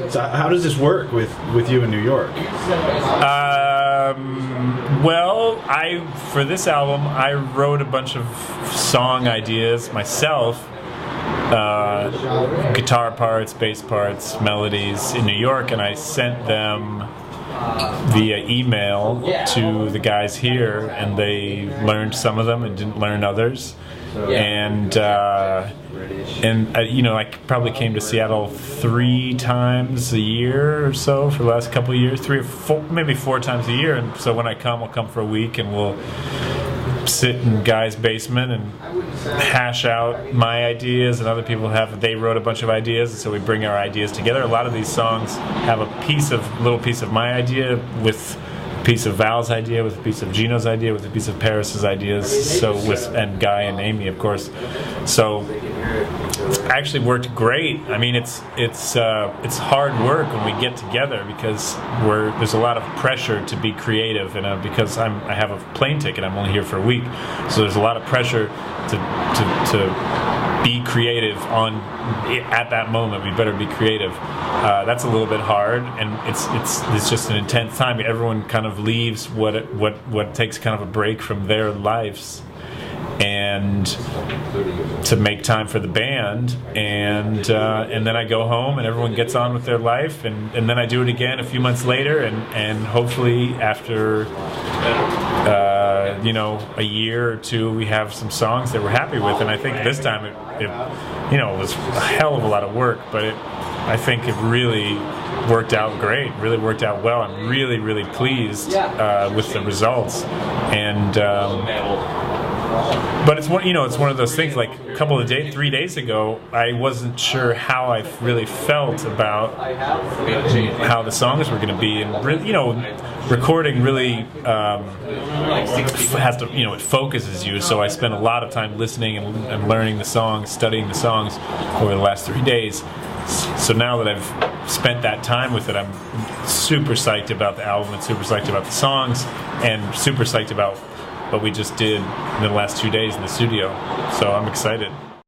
So how does this work with you in New York? Well, for this album, I wrote a bunch of song ideas myself. Guitar parts, bass parts, melodies in New York, and I sent them via email to the guys here, and they learned some of them and didn't learn others. And I probably came to Seattle 3 times a year or so for the last couple of years, 3 or 4, maybe 4 times a year. And so when I come, I'll come for a week, and we'll sit in Guy's basement and hash out my ideas, and other people they wrote a bunch of ideas, and so we bring our ideas together. A lot of these songs have a little piece of my idea with a piece of Val's idea, with a piece of Gino's idea, with a piece of Paris's ideas, and Guy and Amy, of course. So it's actually worked great. I mean, it's hard work when we get together, because there's a lot of pressure to be creative, and because I have a plane ticket, I'm only here for a week, so there's a lot of pressure to be creative at that moment. We better be creative. That's a little bit hard, and it's just an intense time. Everyone kind of leaves what takes kind of a break from their lives, and to make time for the band, and then I go home and everyone gets on with their life, and then I do it again a few months later, and hopefully after a year or 2 we have some songs that we're happy with. And I think this time it was a hell of a lot of work, but I think it really worked out great, really worked out well. I'm really, really pleased with the results, and but it's one of those things. Like 3 days ago, I wasn't sure how I really felt about how the songs were going to be, and really, recording really has to, it focuses you. So I spent a lot of time listening and learning the songs, studying the songs over the last 3 days. So now that I've spent that time with it, I'm super psyched about the album, and super psyched about the songs, and super psyched about what we just did in the last 2 days in the studio. So I'm excited.